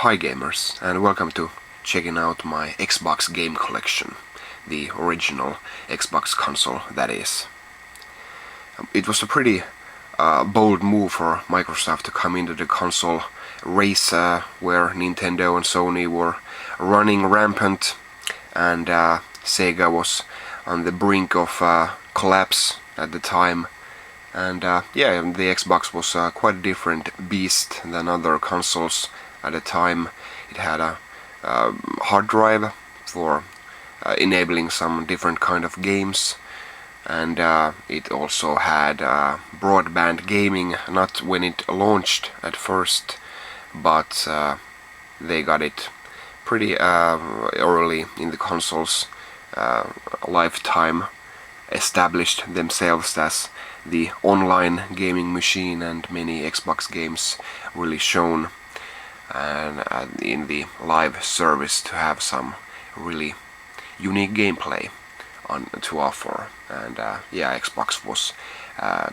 Hi gamers, and welcome to checking out my Xbox game collection, the original Xbox console that is. It was a pretty bold move for Microsoft to come into the console race where Nintendo and Sony were running rampant, and Sega was on the brink of collapse at the time. And the Xbox was quite a different beast than other consoles at the time. It had a hard drive for enabling some different kind of games, and it also had broadband gaming, not when it launched at first, but they got it pretty early in the console's lifetime, established themselves as the online gaming machine, and many Xbox games really shone and in the live service to have some really unique gameplay to offer. And Xbox was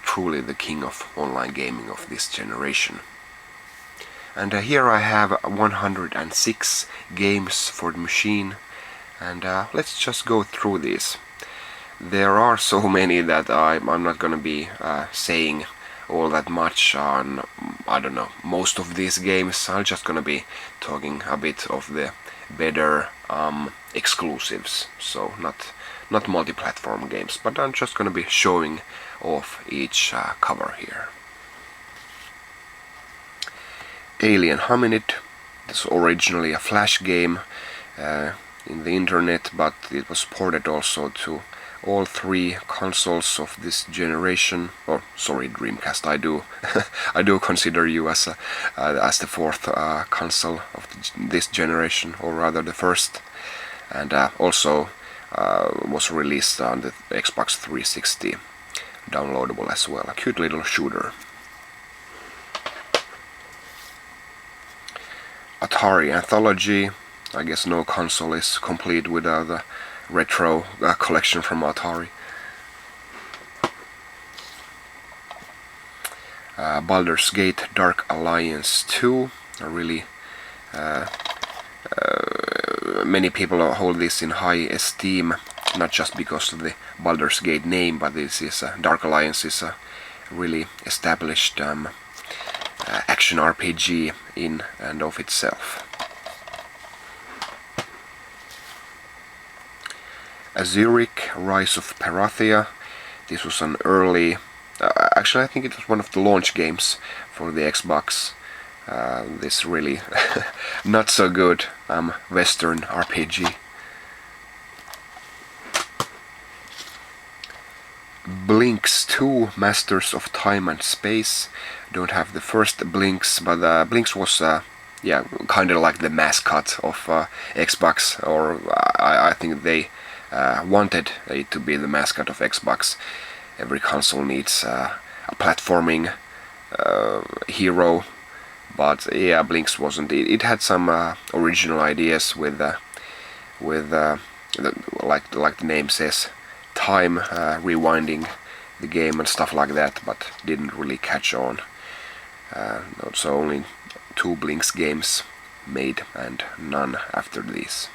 truly the king of online gaming of this generation. And here I have 106 games for the machine, and let's just go through these. There are so many that I'm not gonna be saying all that much on, I don't know, most of these games. I'm just gonna be talking a bit of the better exclusives, so not multi-platform games, but I'm just gonna be showing off each cover here. Alien Hominid. This was originally a Flash game in the internet, but it was ported also to all three consoles of this generation. Or sorry, Dreamcast. I do consider you as the fourth console of this generation, or rather the first, and also was released on the Xbox 360, downloadable as well. A cute little shooter. Atari Anthology. I guess no console is complete without a retro collection from Atari. Baldur's Gate Dark Alliance 2. Really many people hold this in high esteem, not just because of the Baldur's Gate name, but this is Dark Alliance is a really established action RPG in and of itself. Azuric Rise of Parathia. This was an early, actually I think it was one of the launch games for the Xbox. This really not so good Western RPG. Blinks 2 Masters of Time and Space. Don't have the first Blinks, but Blinks was kind of like the mascot of Xbox, or I think they wanted it to be the mascot of Xbox. Every console needs a platforming hero, but Blinks wasn't. It had some original ideas with like the name says, time rewinding the game and stuff like that, but didn't really catch on. So only 2 Blinks games made and none after these.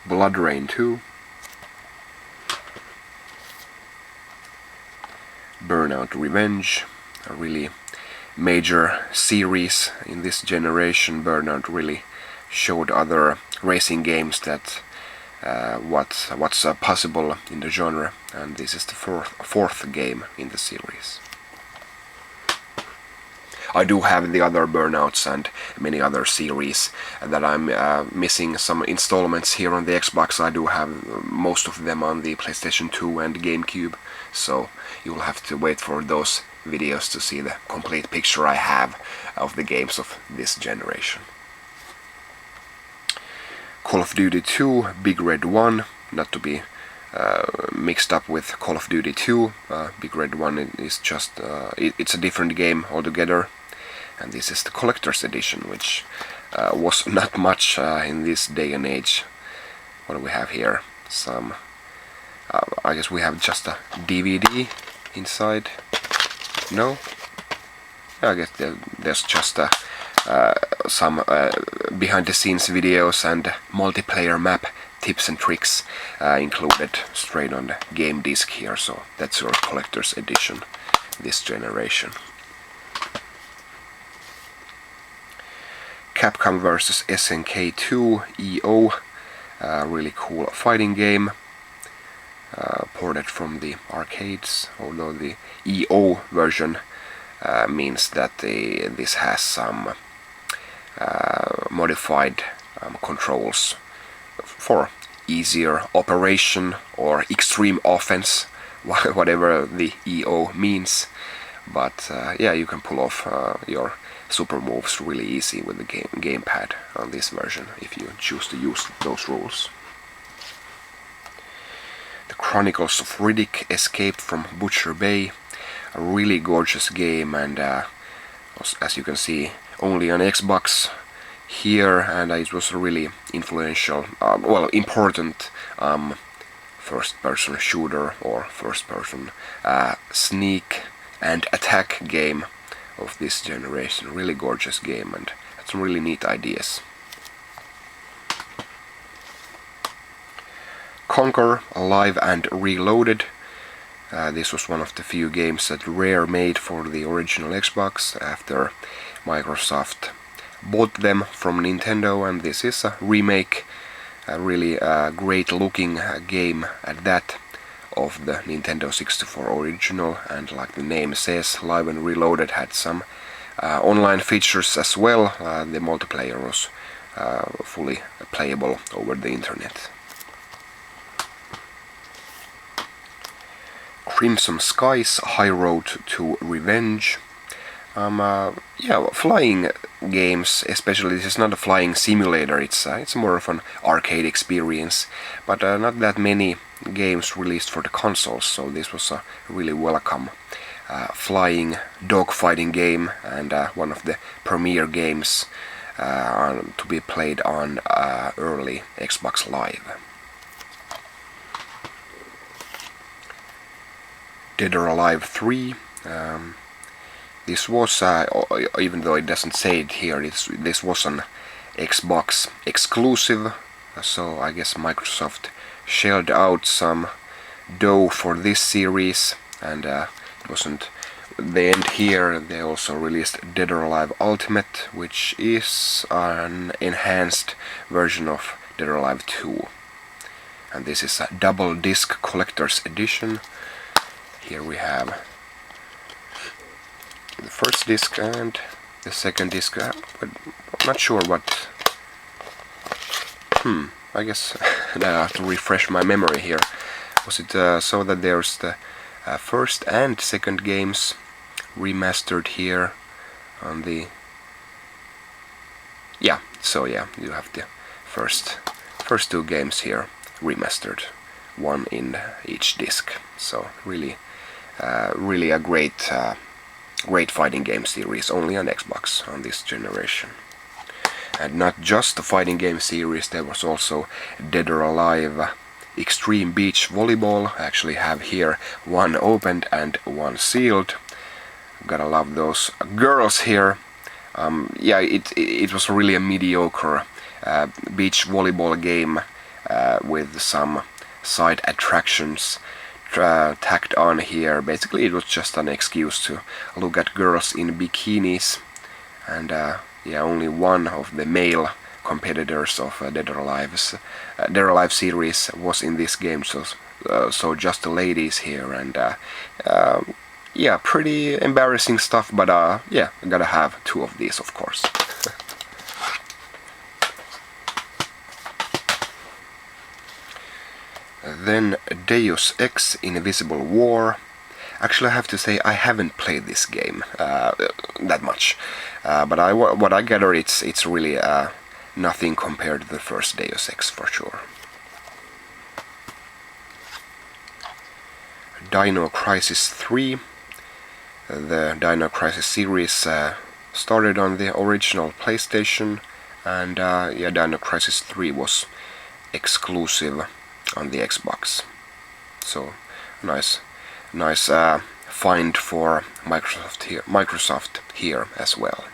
Blood Rain 2. Burnout Revenge, a really major series in this generation. Burnout really showed other racing games that what's possible in the genre, and this is the fourth game in the series. I do have the other Burnouts and many other series that I'm missing some installments here on the Xbox. I do have most of them on the PlayStation 2 and GameCube, so you'll have to wait for those videos to see the complete picture I have of the games of this generation. Call of Duty 2 Big Red 1, not to be mixed up with Call of Duty 2. Big Red 1 is just it's a different game altogether, and this is the collector's edition, which was not much in this day and age. What do we have here? Some I guess we have just a DVD inside. No? I guess there's just some behind the scenes videos and multiplayer map tips and tricks included straight on the game disc here, so that's your collector's edition this generation. Capcom vs SNK 2 EO, really cool fighting game, ported from the arcades, although the EO version means that this has some modified controls for easier operation or extreme offense, whatever the EO means. But yeah, you can pull off your super moves really easy with the gamepad on this version if you choose to use those rules. The Chronicles of Riddick: Escape from Butcher Bay, a really gorgeous game, and as you can see, only on Xbox here, and it was a really influential, important first-person shooter or first-person sneak and attack game of this generation. Really gorgeous game and had some really neat ideas. Conquer: Alive and Reloaded. This was one of the few games that Rare made for the original Xbox after Microsoft bought them from Nintendo, and this is a remake, a really great looking game at that, of the Nintendo 64 original, and like the name says, Live and Reloaded had some online features as well. The multiplayer was fully playable over the internet. Crimson Skies: High Road to Revenge. Yeah, flying games, especially this is not a flying simulator, it's more of an arcade experience, but not that many games released for the consoles, so this was a really welcome flying dogfighting game, and one of the premier games to be played on early Xbox Live. Dead or Alive 3. This was, even though it doesn't say it here, this was an Xbox exclusive, so I guess Microsoft shelled out some dough for this series, and it wasn't the end here. They also released Dead or Alive Ultimate, which is an enhanced version of Dead or Alive 2. And this is a double disc collector's edition. Here we have the first disc and the second disc, but I'm not sure what... I guess I have to refresh my memory here. Was it so that there's the first and second games remastered here on the... Yeah, so yeah, you have the first two games here remastered, one in each disc. So really a great fighting game series, only on Xbox on this generation. And not just the fighting game series, there was also Dead or Alive Extreme Beach Volleyball. I actually have here one opened and one sealed. Gotta love those girls here. Yeah, it was really a mediocre beach volleyball game with some side attractions tacked on here. Basically it was just an excuse to look at girls in bikinis, and yeah, only one of the male competitors of Dead or Alive series was in this game, so just the ladies here, and yeah, pretty embarrassing stuff, but yeah, I gotta have two of these, of course. Then Deus Ex Invisible War. Actually, I have to say I haven't played this game that much, but what I gather, it's really nothing compared to the first Deus Ex for sure. Dino Crisis 3. The Dino Crisis series started on the original PlayStation, and yeah, Dino Crisis 3 was exclusive on the Xbox. So nice find for Microsoft here as well.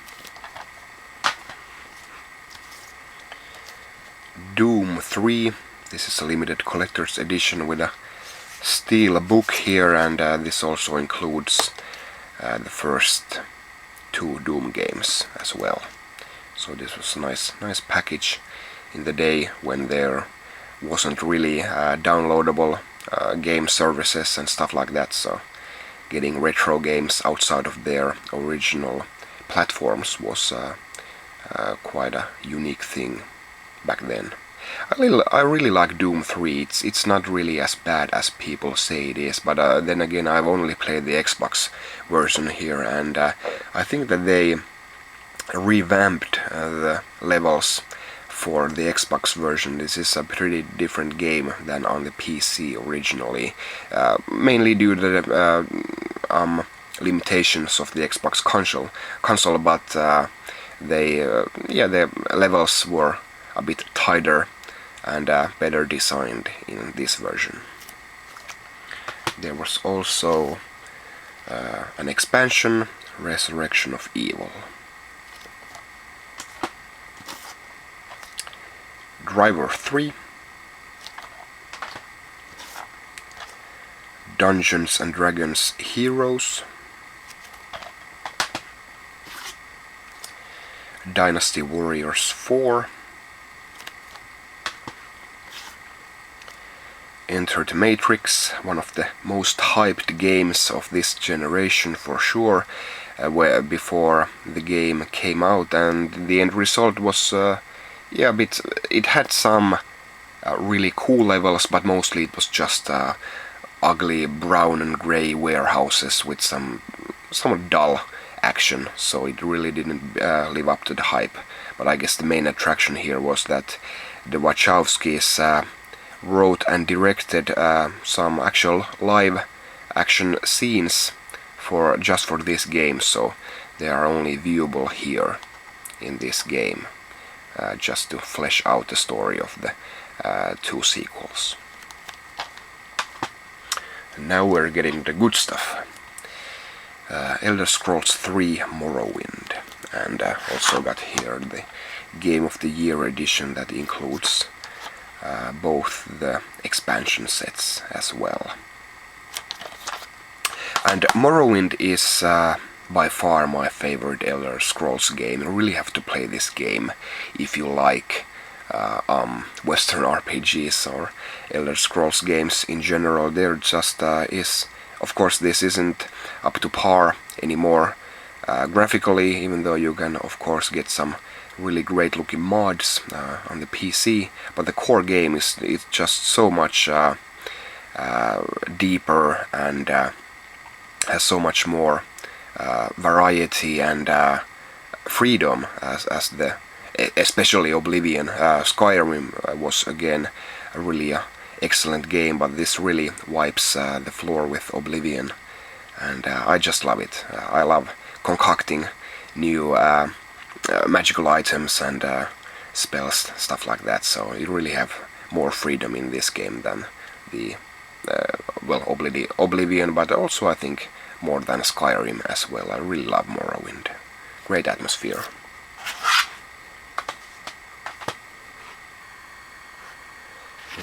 Doom 3. This is a limited collector's edition with a steel book here, and this also includes the first 2 Doom games as well. So this was a nice package in the day when there wasn't really downloadable game services and stuff like that, so getting retro games outside of their original platforms was quite a unique thing back then. I really like Doom 3. It's not really as bad as people say it is, but then again, I've only played the Xbox version here, and I think that they revamped the levels for the Xbox version. This is a pretty different game than on the PC originally, mainly due to the limitations of the Xbox console, but the levels were a bit tighter and better designed in this version. There was also an expansion, Resurrection of Evil. Driver 3. Dungeons and Dragons Heroes. Dynasty Warriors 4. Enter the Matrix, one of the most hyped games of this generation for sure, where before the game came out, and the end result was it had some really cool levels, but mostly it was just ugly brown and grey warehouses with some somewhat dull action, so it really didn't live up to the hype. But I guess the main attraction here was that the Wachowskis wrote and directed some actual live action scenes just for this game, so they are only viewable here in this game, just to flesh out the story of the 2 sequels. And now we're getting the good stuff. Elder Scrolls 3 Morrowind, and also got here the Game of the Year edition that includes both the expansion sets as well. And Morrowind is by far my favorite Elder Scrolls game. You really have to play this game if you like Western RPGs or Elder Scrolls games in general. There just is, of course, this isn't up to par anymore graphically, even though you can of course get some really great looking mods on the PC, but the core game is just so much deeper and has so much more variety and freedom as especially Oblivion. Skyrim was again a really excellent game, but this really wipes the floor with Oblivion, and I just love it. I love concocting new magical items and spells, stuff like that, so you really have more freedom in this game than the Oblivion, but also I think more than Skyrim as well. I really love Morrowind. Great atmosphere.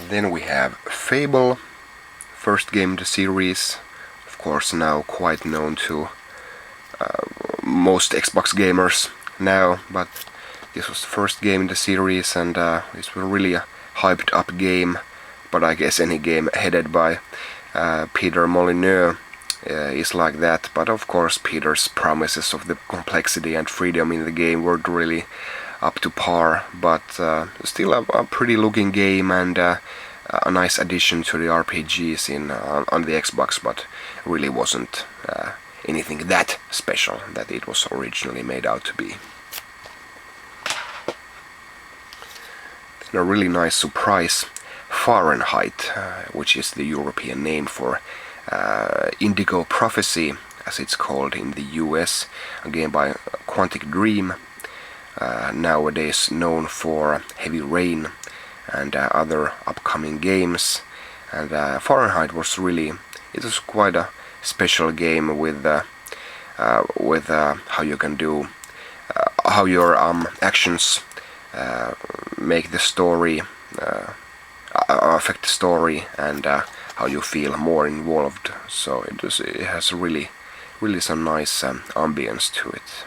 Then we have Fable, first game in the series, of course now quite known to most Xbox gamers now, but this was the first game in the series, and this was really a hyped up game, but I guess any game headed by Peter Molyneux is like that. But of course Peter's promises of the complexity and freedom in the game weren't really up to par, but still a pretty looking game and a nice addition to the RPGs on the Xbox, but really wasn't anything that special that it was originally made out to be. Then a really nice surprise, Fahrenheit, which is the European name for Indigo Prophecy, as it's called in the US, a game by Quantic Dream, nowadays known for Heavy Rain and other upcoming games. And Fahrenheit was quite a special game with how you can do how your actions make the story affect the story, and how you feel more involved. So it has really some nice ambience to it.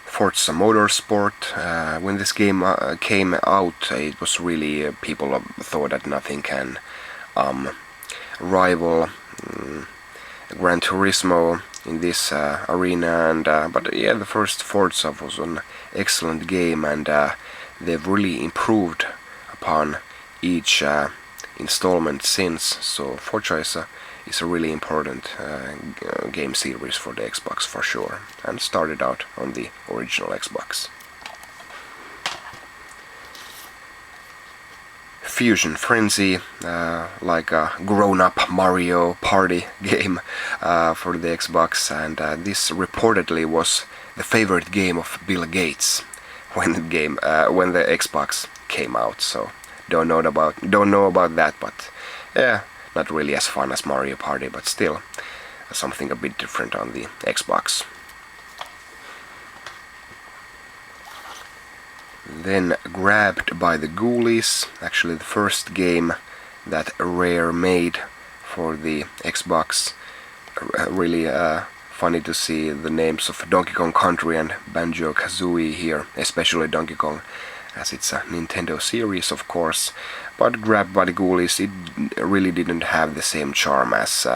Forza Motorsport. When this game came out, it was really people thought that nothing can rival Gran Turismo in this arena, and but yeah, the first Forza was an excellent game, and they've really improved upon each installment since. So Forza is a really important game series for the Xbox for sure, and started out on the original Xbox. Fusion Frenzy, like a grown-up Mario Party game for the Xbox, and this reportedly was the favorite game of Bill Gates when the Xbox came out. So don't know about that, but yeah, not really as fun as Mario Party, but still something a bit different on the Xbox. Then Grabbed by the Ghoulies, actually the first game that Rare made for the Xbox. Really funny to see the names of Donkey Kong Country and Banjo-Kazooie here, especially Donkey Kong, as it's a Nintendo series, of course. But Grabbed by the Ghoulies, it really didn't have the same charm as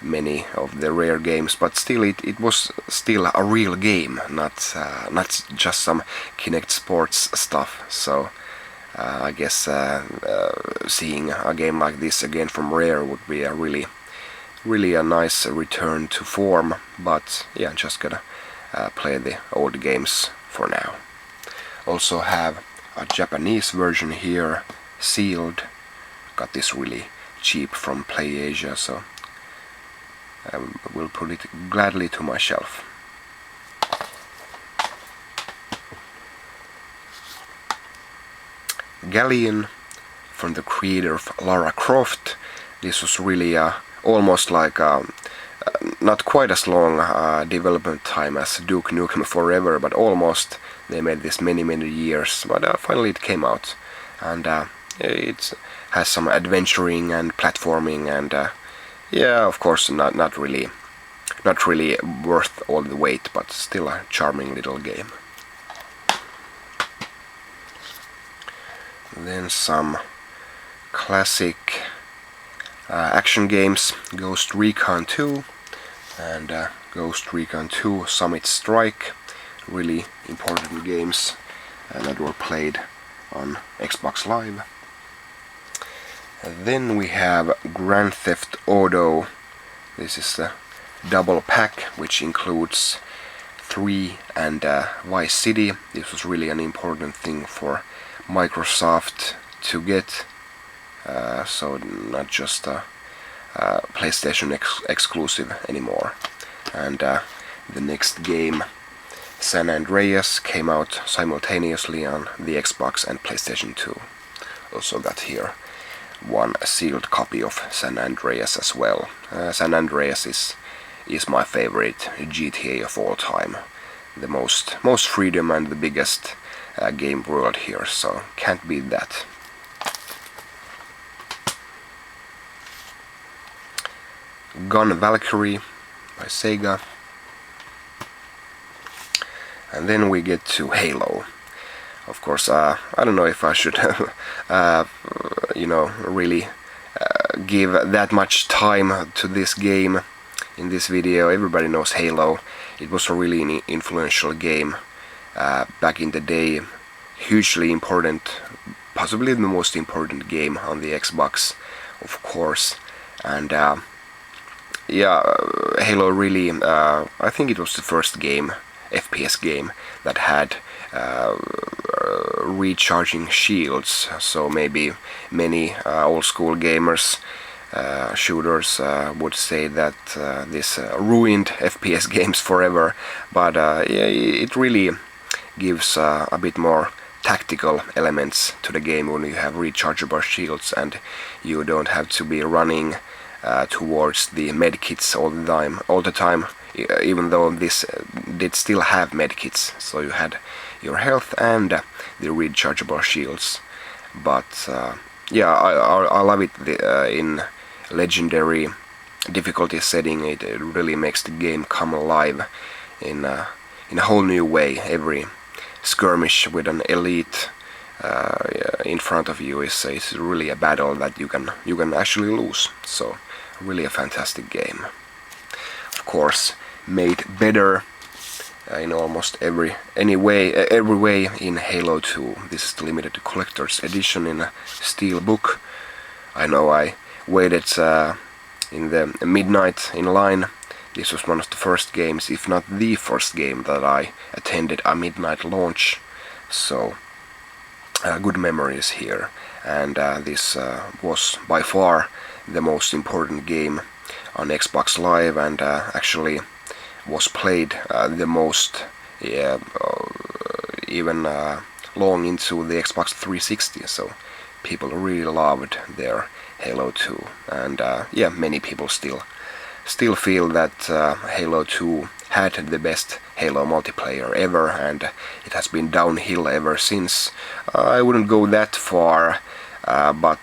many of the Rare games, but still it was still a real game, not just some Kinect Sports stuff. So I guess seeing a game like this again from Rare would be a really a nice return to form. But yeah, just gonna play the old games for now. Also have a Japanese version here, sealed. Got this really cheap from PlayAsia, so I will put it gladly to my shelf. Galleon, from the creator of Lara Croft. This was really almost like not quite as long development time as Duke Nukem Forever, but almost. They made this many years, but finally it came out, and it has some adventuring and platforming, and yeah, of course, not really worth all the wait, but still a charming little game. Then some classic action games: Ghost Recon 2 and Ghost Recon 2 Summit Strike. Really important games that were played on Xbox Live. And then we have Grand Theft Auto. This is the double pack, which includes 3 and Vice City. This was really an important thing for Microsoft to get, so not just a PlayStation exclusive anymore. And the next game, San Andreas, came out simultaneously on the Xbox and PlayStation 2. Also got here one sealed copy of San Andreas as well. San Andreas is my favorite GTA of all time. The most freedom and the biggest game world here, so can't beat that. Gun Valkyrie by Sega. And then we get to Halo. Of course, I don't know if I should, really give that much time to this game in this video. Everybody knows Halo. It was a really influential game back in the day. Hugely important, possibly the most important game on the Xbox, of course. And yeah, Halo really, I think it was the first game, FPS game, that had recharging shields. So maybe many old school gamers, shooters would say that this ruined FPS games forever, but yeah, it really gives a bit more tactical elements to the game when you have rechargeable shields and you don't have to be running towards the medkits all the time, even though this did still have medkits, so you had your health and the rechargeable shields. But yeah, I love it in legendary difficulty setting. It really makes the game come alive in a whole new way. Every skirmish with an elite in front of you is really a battle that you can actually lose. So really a fantastic game. Of course, made better in almost every way in Halo 2. This is the limited collector's edition in a steel book. I know I waited in the midnight in line. This was one of the first games, if not the first game, that I attended a midnight launch. So good memories here. And this was by far the most important game on Xbox Live, and actually was played the most, even long into the Xbox 360. So people really loved their Halo 2, and yeah, many people still feel that Halo 2 had the best Halo multiplayer ever, and it has been downhill ever since. I wouldn't go that far, but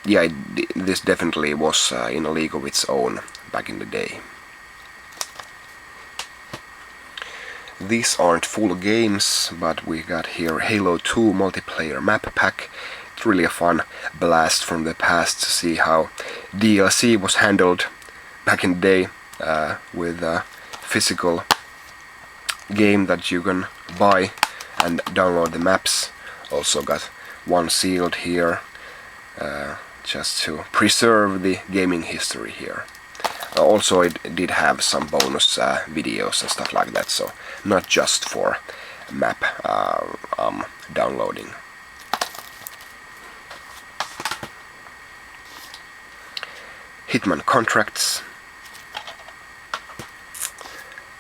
yeah, this definitely was in a league of its own back in the day. These aren't full games, but we got here Halo 2 multiplayer map pack. It's really a fun blast from the past to see how DLC was handled back in the day, with a physical game that you can buy and download the maps. Also got one sealed here, just to preserve the gaming history here. Also it did have some bonus videos and stuff like that, so not just for map downloading. Hitman Contracts.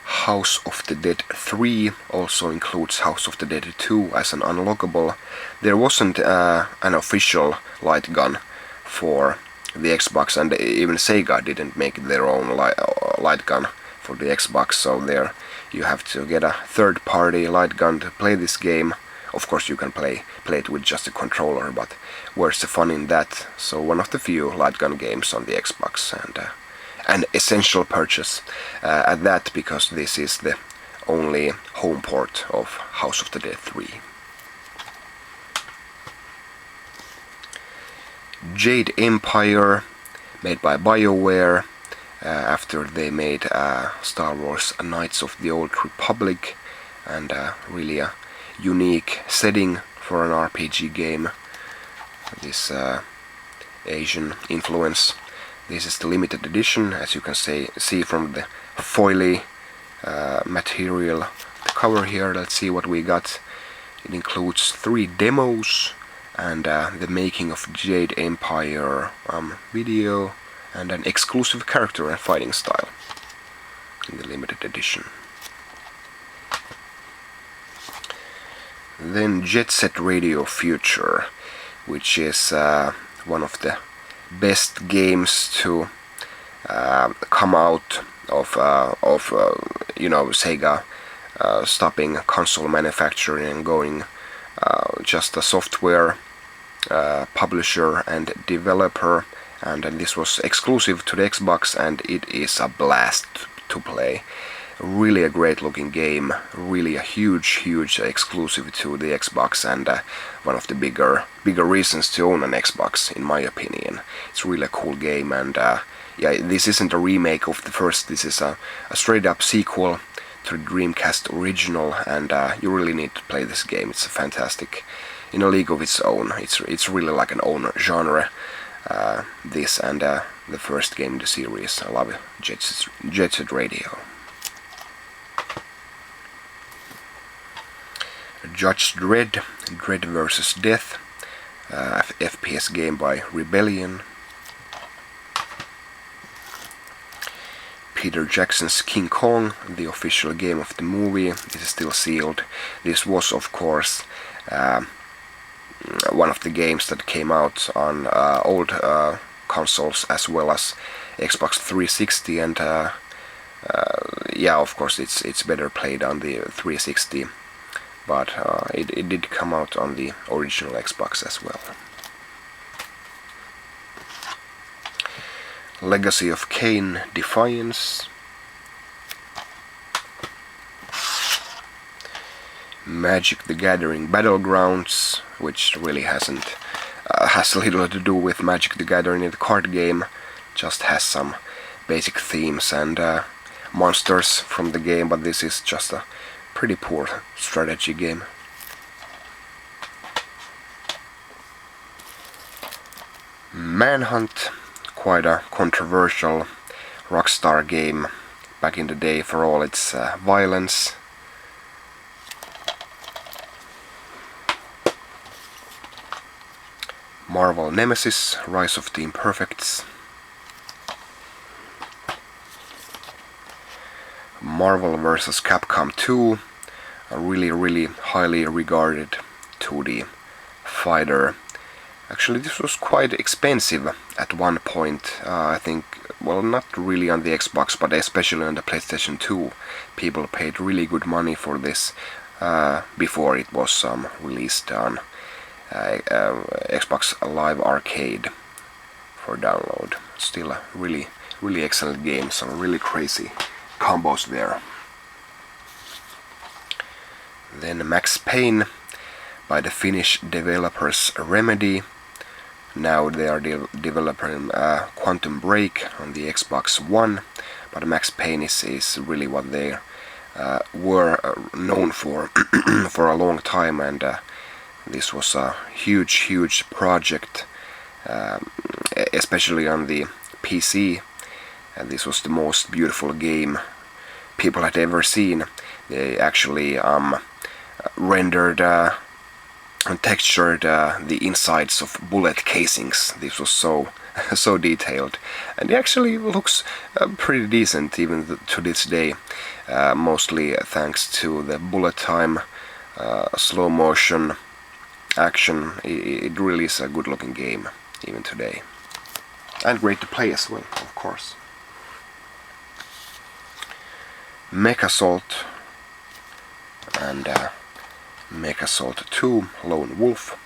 House of the Dead 3 also includes House of the Dead 2 as an unlockable. There wasn't an official light gun for the Xbox, and even Sega didn't make their own light gun for the Xbox, so there you have to get a third-party light gun to play this game. Of course you can play it with just a controller, but where's the fun in that? So one of the few light gun games on the Xbox, and an essential purchase at that, because this is the only home port of House of the Dead 3. Jade Empire, made by BioWare, after they made Star Wars Knights of the Old Republic, and really a unique setting for an RPG game. This Asian influence. This is the limited edition, as you can see from the foily material, the cover here. Let's see what we got. It includes 3 demos and the making of Jade Empire video, and an exclusive character and fighting style in the limited edition. Then Jet Set Radio Future, which is one of the best games to come out of Sega stopping console manufacturing and going just a software publisher and developer, and this was exclusive to the Xbox, and it is a blast to play. Really a great looking game, really a huge exclusive to the Xbox, and one of the bigger reasons to own an Xbox, in my opinion. It's really a cool game, and yeah, this isn't a remake of the first, this is a straight up sequel to the Dreamcast original, and you really need to play this game. It's fantastic in a league of its own. It's really like an own genre, this, and the first game in the series. I love it. Jet Set Radio. Judge Dredd vs. Death, FPS game by Rebellion. Peter Jackson's King Kong, the official game of the movie. This is still sealed. This was, of course, one of the games that came out on old consoles as well as Xbox 360, and yeah, of course it's better played on the 360, but it did come out on the original Xbox as well. Legacy of Kain Defiance, Magic the Gathering Battlegrounds, which really has little to do with Magic the Gathering, the card game, just has some basic themes and monsters from the game, but this is just a pretty poor strategy game. Manhunt, quite a controversial Rockstar game back in the day for all its violence. Marvel Nemesis, Rise of the Imperfects. Marvel vs. Capcom 2, a really highly regarded 2D fighter. Actually, this was quite expensive at one point. I think, well, not really on the Xbox, but especially on the PlayStation 2. People paid really good money for this before it was released on Xbox Live Arcade for download. Still a really excellent game, some really crazy combos there. Then Max Payne by the Finnish developers Remedy. Now they are developing Quantum Break on the Xbox One, but Max Payne is really what they were known for for a long time, and this was a huge project, especially on the PC. This was the most beautiful game people had ever seen. They actually rendered and textured the insides of bullet casings. This was so detailed, and it actually looks pretty decent even to this day, mostly thanks to the bullet time, slow motion action. It really is a good looking game even today, and great to play as well, of course. Mechasalt and Mechasalt 2 Lone Wolf.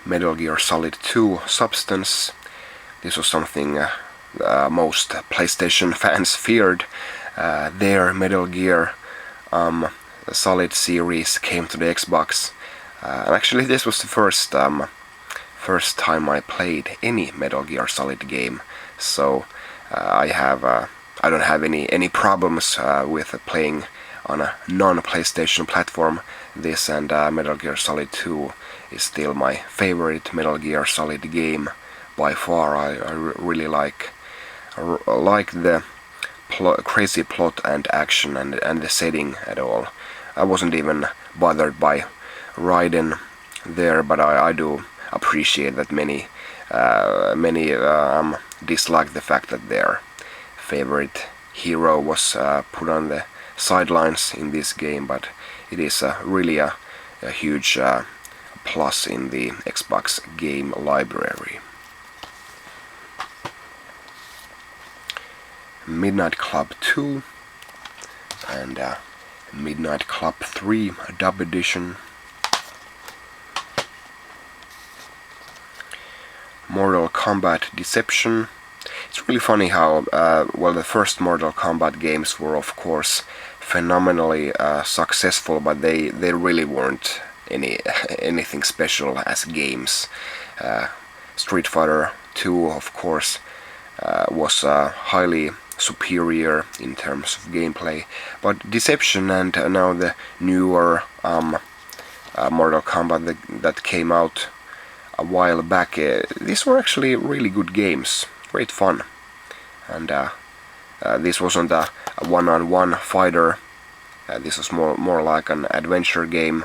Metal Gear Solid 2 Substance. This was something most PlayStation fans feared. Their Metal Gear Solid series came to the Xbox. And actually this was the first time I played any Metal Gear Solid game, so I don't have any problems with playing on a non-PlayStation platform. This and Metal Gear Solid 2 is still my favorite Metal Gear Solid game by far. I really like the crazy plot and action and the setting at all. I wasn't even bothered by Raiden there, but I do appreciate that many dislike the fact that their favorite hero was put on the sidelines in this game, but it is really a huge plus in the Xbox game library. Midnight Club 2 and Midnight Club 3 Dub Edition. Mortal Kombat Deception. It's really funny how well, the first Mortal Kombat games were of course phenomenally successful, but they really weren't anything special as games. Street Fighter 2 of course was highly superior in terms of gameplay, but Deception and now the newer Mortal Kombat that came out a while back, these were actually really good games, great fun, and this wasn't a one-on-one fighter. This was more like an adventure game.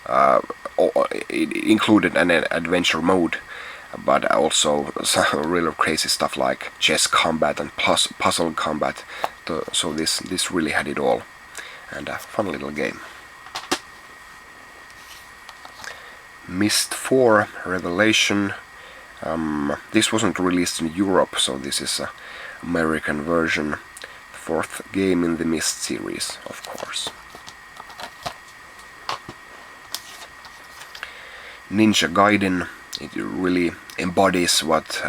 It included an adventure mode, but also some really crazy stuff like chess combat and puzzle combat so this really had it all, and a fun little game. Myst 4 Revelation. This wasn't released in Europe, so this is an American version. Fourth game in the Myst series, of course. Ninja Gaiden. It really embodies what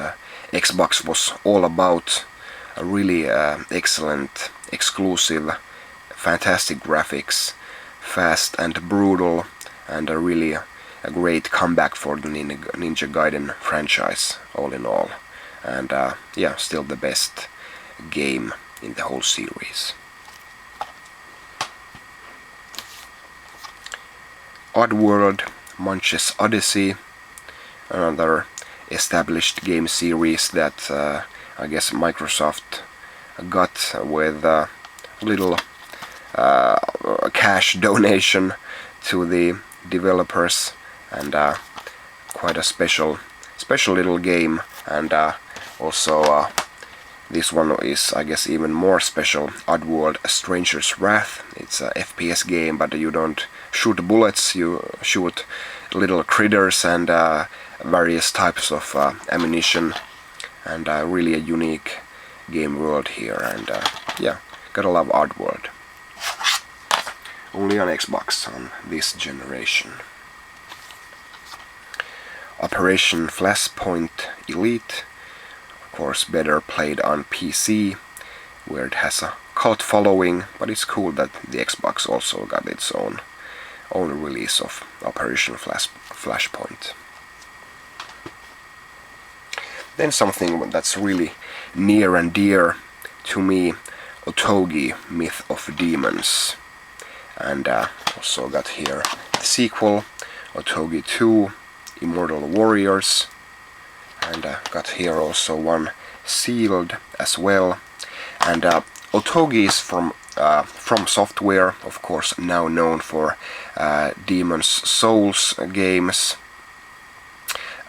Xbox was all about. A really excellent, exclusive, fantastic graphics, fast and brutal, and a really a great comeback for the Ninja Gaiden franchise, all in all. And yeah, still the best game in the whole series. Oddworld, Munch's Odyssey, another established game series that I guess Microsoft got with a little cash donation to the developers, and quite a special little game. And also this one is, I guess, even more special. Oddworld Stranger's Wrath. It's a FPS game, but you don't shoot bullets, you shoot little critters and various types of ammunition, and really a unique game world here. And yeah, gotta love Oddworld. Only on Xbox on this generation. Operation Flashpoint Elite. Of course, better played on PC, where it has a cult following, but it's cool that the Xbox also got its own release of Operation Flashpoint. Then something that's really near and dear to me, Otogi, Myth of Demons. And also got here the sequel, Otogi 2, Immortal Warriors. And got here also one sealed as well. And Otogi is from Software, of course, now known for Demon's Souls games.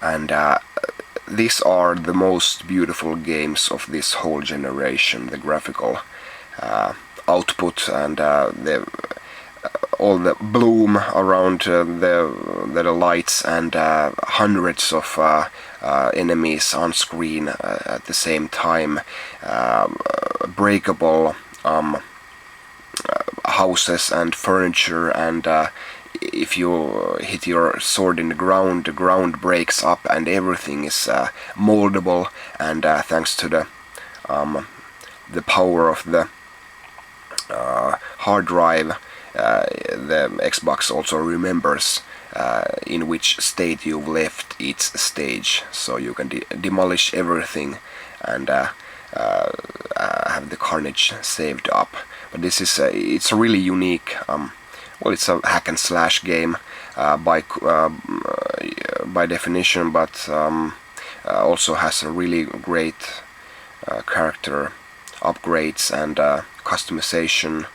And these are the most beautiful games of this whole generation. The graphical output and all the bloom around the lights, and hundreds of enemies on screen at the same time, breakable houses and furniture, and if you hit your sword in the ground breaks up, and everything is moldable, and thanks to the power of the hard drive, the Xbox also remembers in which state you've left each stage, so you can demolish everything and have the carnage saved up. But this is it's a really unique. Well, it's a hack and slash game by definition, but also has a really great character upgrades and customization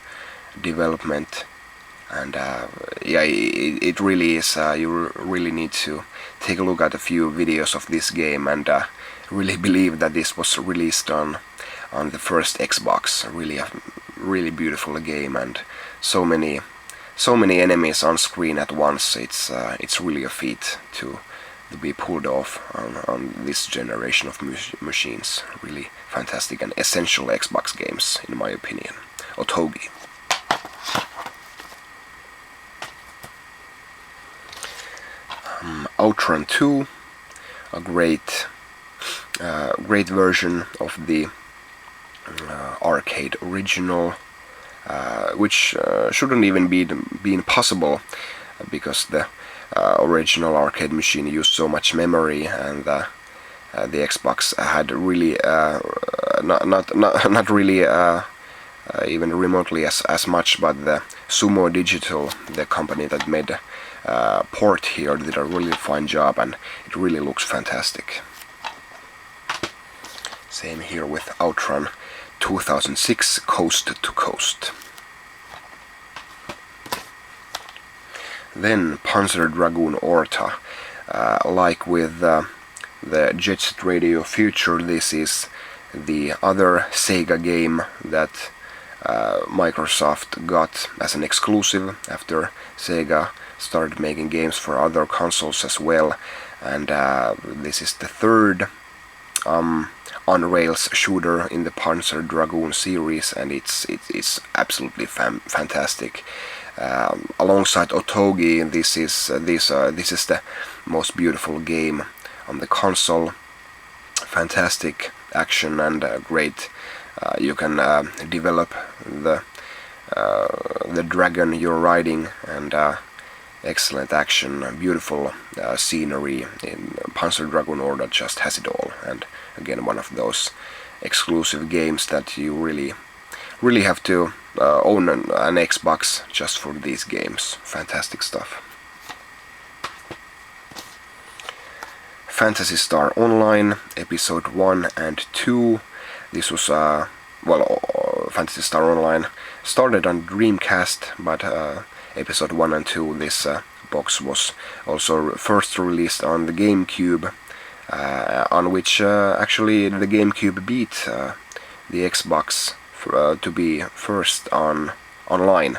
development. And yeah, it really is. You really need to take a look at a few videos of this game and really believe that this was released on the first Xbox. A really beautiful game, and so many enemies on screen at once. It's really a feat to be pulled off on this generation of machines. Really fantastic and essential Xbox games, in my opinion. Otogi. Outrun 2, a great version of the arcade original, which shouldn't even been possible, because the original arcade machine used so much memory, and the Xbox had really not really even remotely as much, but the Sumo Digital, the company that made the port here, did a really fine job, and it really looks fantastic. Same here with Outrun 2006 Coast to Coast. Then Panzer Dragoon Orta. Like with the Jet Set Radio Future, this is the other Sega game that Microsoft got as an exclusive after Sega started making games for other consoles as well. And this is the third on-rails shooter in the Panzer Dragoon series, and it's absolutely fantastic. Alongside Otogi, this is the most beautiful game on the console. Fantastic action and great. You can develop the dragon you're riding, and excellent action, beautiful scenery in Panzer Dragoon Order just has it all. And again, one of those exclusive games that you really have to own an Xbox just for these games. Fantastic stuff. Phantasy Star Online Episode 1 and 2. This was Phantasy Star Online started on Dreamcast, but Episode 1 and 2, this box was also first released on the GameCube, on which actually the GameCube beat the Xbox to be first online.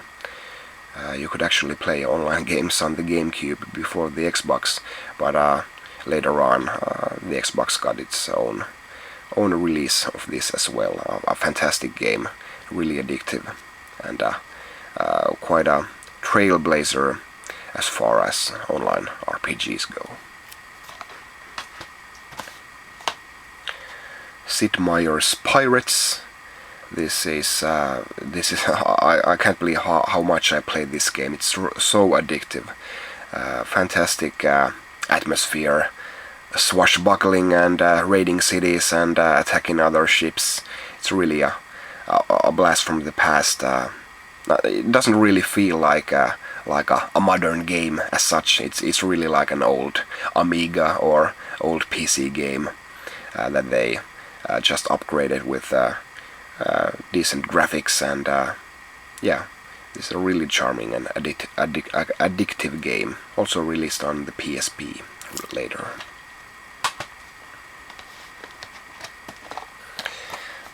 You could actually play online games on the GameCube before the Xbox, but later on the Xbox got its own release of this as well. A fantastic game, really addictive, and quite a trailblazer as far as online RPGs go. Sid Meier's Pirates. This is I can't believe how much I played this game. It's so addictive. Fantastic atmosphere, swashbuckling and raiding cities and attacking other ships. It's really a blast from the past. It doesn't really feel like a modern game as such. It's really like an old Amiga or old PC game that they just upgraded with decent graphics, and yeah, this is a really charming and addictive game. Also released on the PSP later.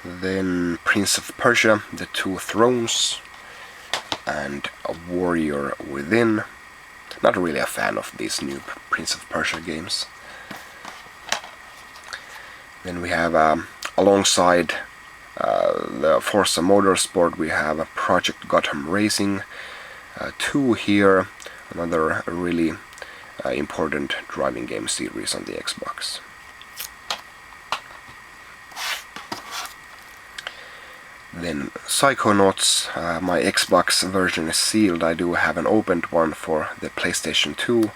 Then Prince of Persia: The Two Thrones and A Warrior Within. Not really a fan of these new Prince of Persia games. Then we have alongside the Forza Motorsport, we have Project Gotham Racing 2 here, another really important driving game series on the Xbox. Then Psychonauts, my Xbox version is sealed. I do have an opened one for the PlayStation 2,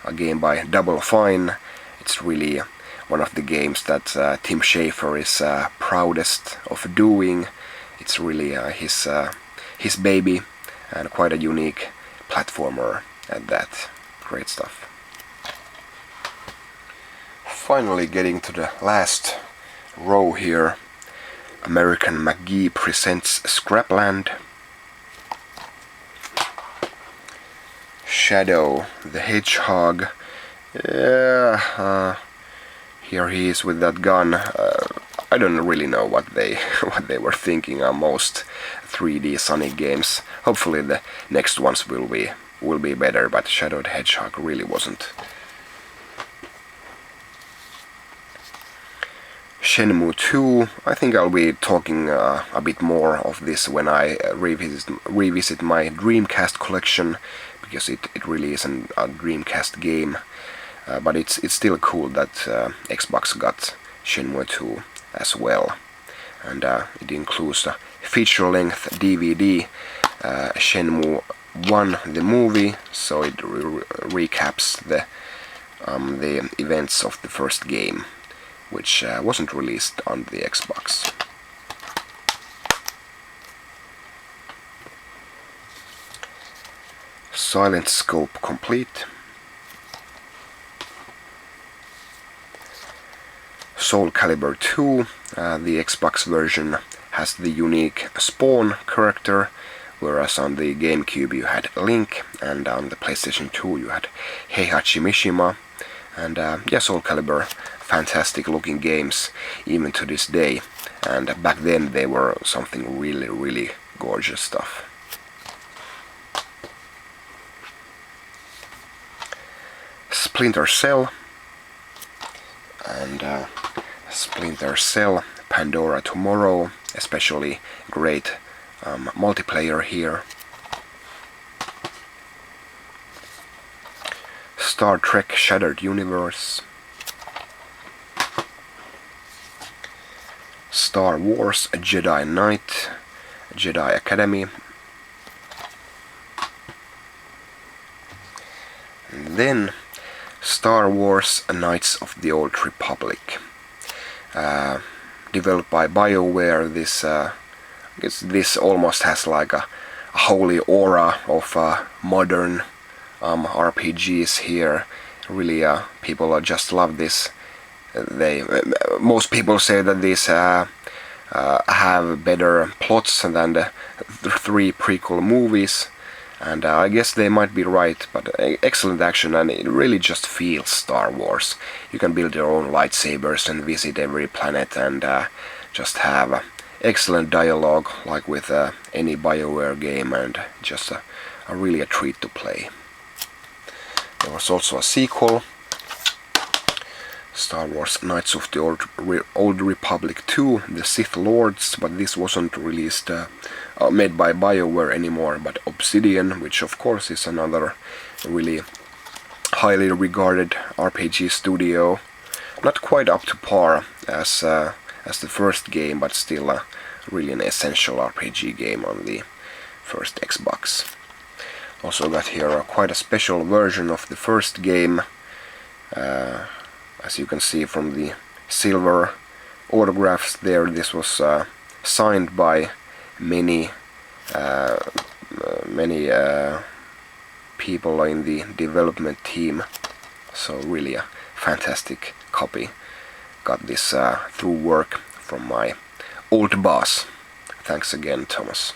a game by Double Fine. It's really one of the games that Tim Schafer is proudest of doing. It's really his baby, and quite a unique platformer at that. Great stuff. Finally getting to the last row here. American McGee presents Scrapland. Shadow the Hedgehog. Yeah, here he is with that gun. I don't really know what they were thinking on most 3D Sonic games. Hopefully the next ones will be better, but Shadow the Hedgehog really wasn't. Shenmue 2, I think I'll be talking a bit more of this when I revisit my Dreamcast collection, because it really is a Dreamcast game. But it's still cool that Xbox got Shenmue 2 as well. And it includes a feature-length DVD, Shenmue 1 the movie, so it recaps the events of the first game, which wasn't released on the Xbox. Silent Scope complete. Soul Calibur 2, the Xbox version has the unique Spawn character, whereas on the GameCube you had Link, and on the PlayStation 2 you had Heihachi Mishima. And yeah, Soul Calibur, fantastic looking games even to this day, and back then they were something really gorgeous stuff. Splinter Cell and Splinter Cell Pandora Tomorrow, especially great multiplayer here. Star Trek Shattered Universe, Star Wars Jedi Knight, Jedi Academy, and then Star Wars Knights of the Old Republic, developed by BioWare. This I guess this almost has like a holy aura of modern RPGs here. Really, people just love this. Most people say that these have better plots than the three prequel movies, and I guess they might be right. But excellent action, and it really just feels Star Wars. You can build your own lightsabers and visit every planet, and just have excellent dialogue, like with any BioWare game, and just really a treat to play. There was also a sequel, Star Wars Knights of the Old Republic 2, The Sith Lords, but this wasn't released, made by BioWare anymore, but Obsidian, which of course is another really highly regarded RPG studio. Not quite up to par as the first game, but still really an essential RPG game on the first Xbox. Also got here quite a special version of the first game. As you can see from the silver autographs there, this was signed by many people in the development team. So really a fantastic copy. Got this through work from my old boss. Thanks again, Thomas.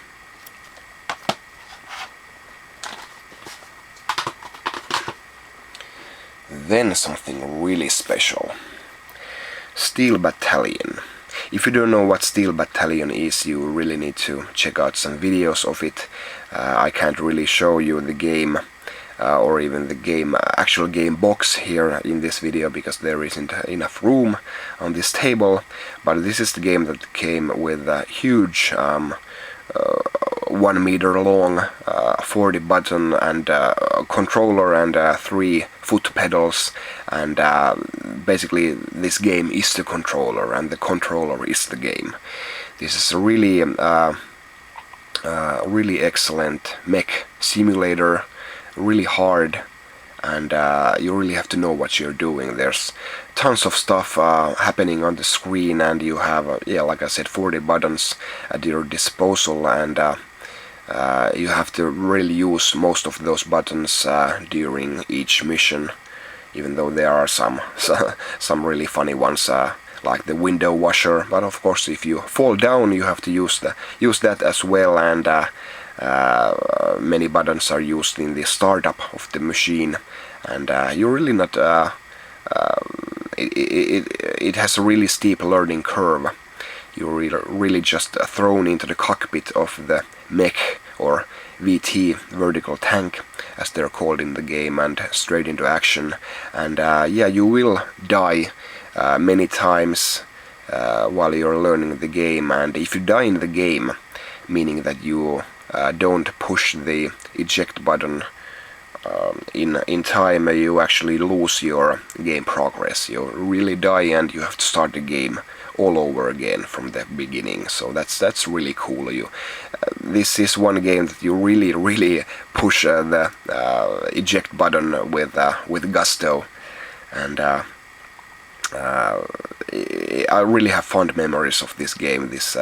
Then something really special. Steel Battalion. If you don't know what Steel Battalion is, you really need to check out some videos of it. I can't really show you the game or even the game actual game box here in this video because there isn't enough room on this table. But this is the game that came with a huge 1 meter long 40 button and controller and 3 foot pedals, and basically this game is the controller and the controller is the game. This is a really really excellent mech simulator, really hard, and you really have to know what you're doing. There's tons of stuff happening on the screen, and you have yeah, like I said, 40 buttons at your disposal, and you have to really use most of those buttons during each mission, even though there are some really funny ones, like the window washer. But of course, if you fall down, you have to use that as well, and many buttons are used in the startup of the machine, and you're really not. It has a really steep learning curve. You're really just thrown into the cockpit of the mech, or VT, vertical tank, as they're called in the game, and straight into action. And yeah, you will die many times while you're learning the game, and if you die in the game, meaning that you don't push the eject button in time, you actually lose your game progress. You really die and you have to start the game all over again from the beginning. So that's really cool. This is one game that you really push the eject button with gusto, and I really have fond memories of this game. This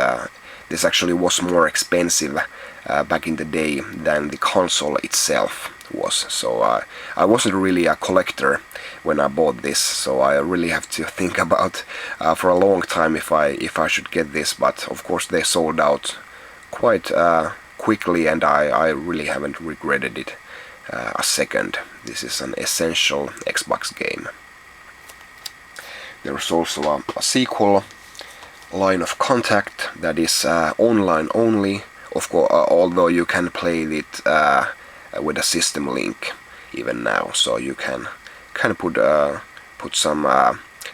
actually was more expensive back in the day than the console itself was. So I wasn't really a collector when I bought this, so I really have to think about for a long time if I should get this. But of course they sold out quite quickly, and I really haven't regretted it a second. This is an essential Xbox game. There's also a sequel, Line of Contact, that is online only, of course, although you can play it with a system link even now, so you can kind of put some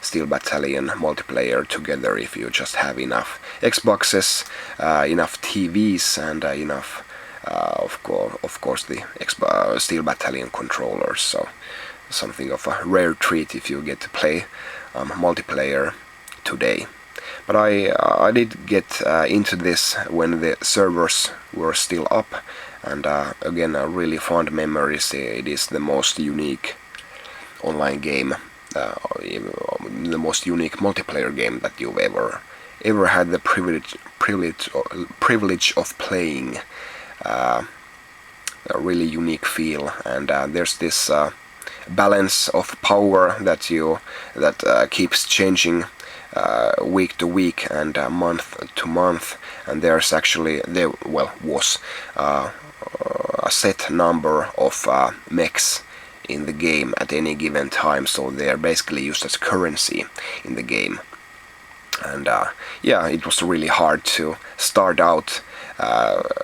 Steel Battalion multiplayer together if you just have enough Xboxes, enough TVs, and enough, of course, the Steel Battalion controllers. So something of a rare treat if you get to play multiplayer today. But I did get into this when the servers were still up, and again, really fond memories. It is the most unique online game, the most unique multiplayer game that you've ever had the privilege of playing. A really unique feel, and there's this balance of power that keeps changing week to week and month to month, and there was a set number of mechs in the game at any given time, so they're basically used as currency in the game. And yeah, it was really hard to start out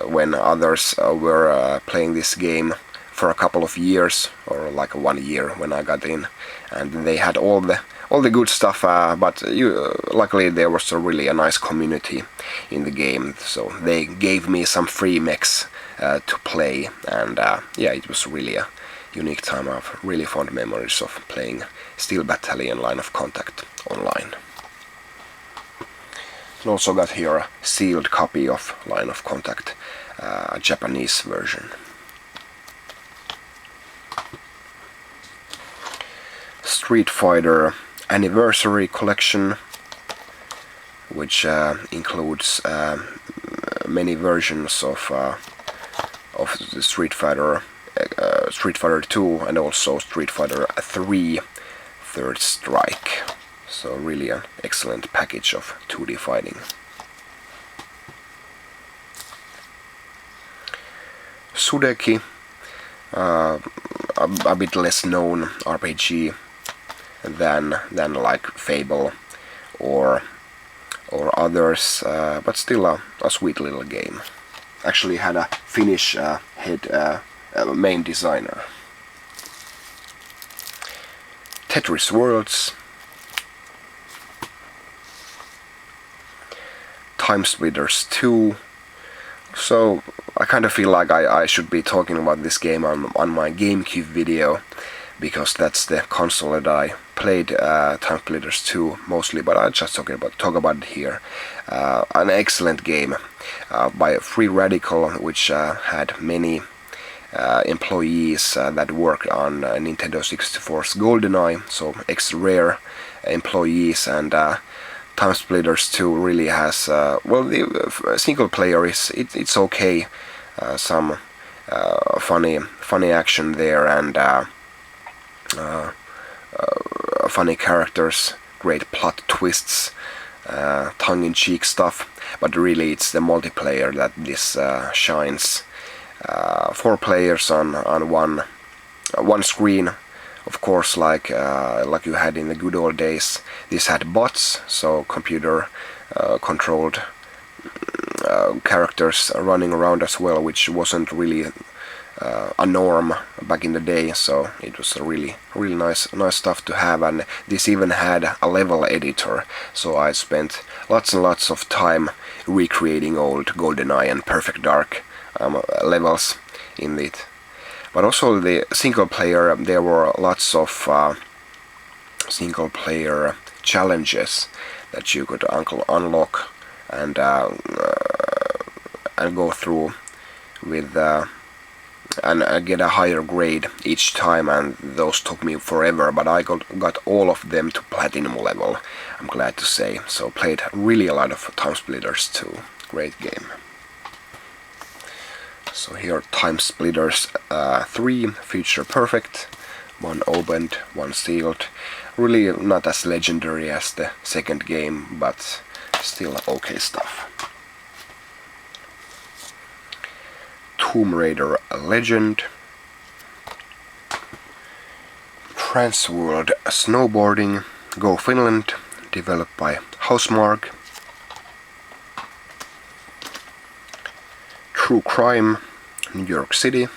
when others were playing this game for a couple of years, or like 1 year when I got in, and they had all the good stuff, but luckily there was a nice community in the game, so they gave me some free mechs to play, and yeah, it was really a unique time. I have really fond memories of playing Steel Battalion Line of Contact online. I also got here a sealed copy of Line of Contact, a Japanese version. Street Fighter Anniversary Collection, which includes many versions of the Street Fighter 2 and also Street Fighter 3 Third Strike. So really an excellent package of 2D fighting. Sudeki, a bit less known RPG than like Fable or others, but still a sweet little game. Actually had a Finnish main designer. Tetris Worlds, Time Splitters 2. So I kind of feel like I should be talking about this game on my GameCube video, because that's the console that I played Time Splitters 2 mostly, but I'll just talk about it here. An excellent game by Free Radical, which had many employees that worked on Nintendo 64's GoldenEye, so ex-Rare employees, and Time Splitters 2 really has, well, the single player it's okay, some funny action there, and funny characters, great plot twists, tongue-in-cheek stuff, but really it's the multiplayer that this shines. 4 players on one screen, of course, like you had in the good old days. This had bots, so computer controlled characters running around as well, which wasn't really a norm back in the day, so it was a really nice stuff to have. And this even had a level editor, so I spent lots and lots of time recreating old GoldenEye and Perfect Dark levels in it. But also the single player, there were lots of single player challenges that you could unlock and go through with and get a higher grade each time, and those took me forever, but I got all of them to platinum level, I'm glad to say. So played really a lot of Time Splitters 2. Great game. So here Time Splitters 3, feature perfect, one opened, one sealed. Really not as legendary as the second game, but still okay stuff. Tomb Raider Legend, Transworld Snowboarding, Go Finland, developed by Housemarque. True Crime, New York City.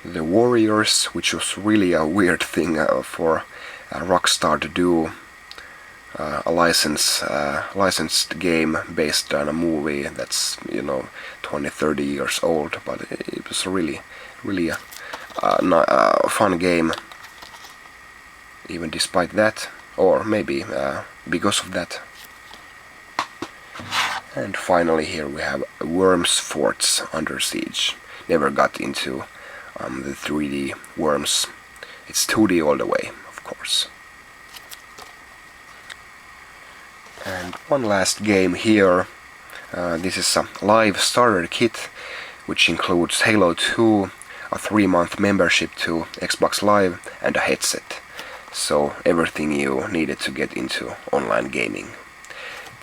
The Warriors, which was really a weird thing for Rockstar to do. A licensed game based on a movie that's 20-30 years old, but it was really a fun game, even despite that, or maybe because of that. And finally here we have Worms Forts Under Siege. Never got into the 3D Worms. It's 2D all the way, of course. And one last game here. This is a live starter kit, which includes Halo 2, a 3-month membership to Xbox Live, and a headset. So everything you needed to get into online gaming.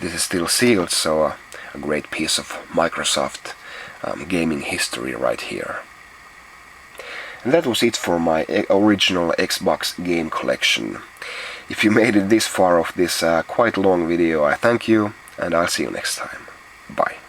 This is still sealed, so a great piece of Microsoft gaming history right here. And that was it for my original Xbox game collection. If you made it this far of this quite long video, I thank you, and I'll see you next time. Bye.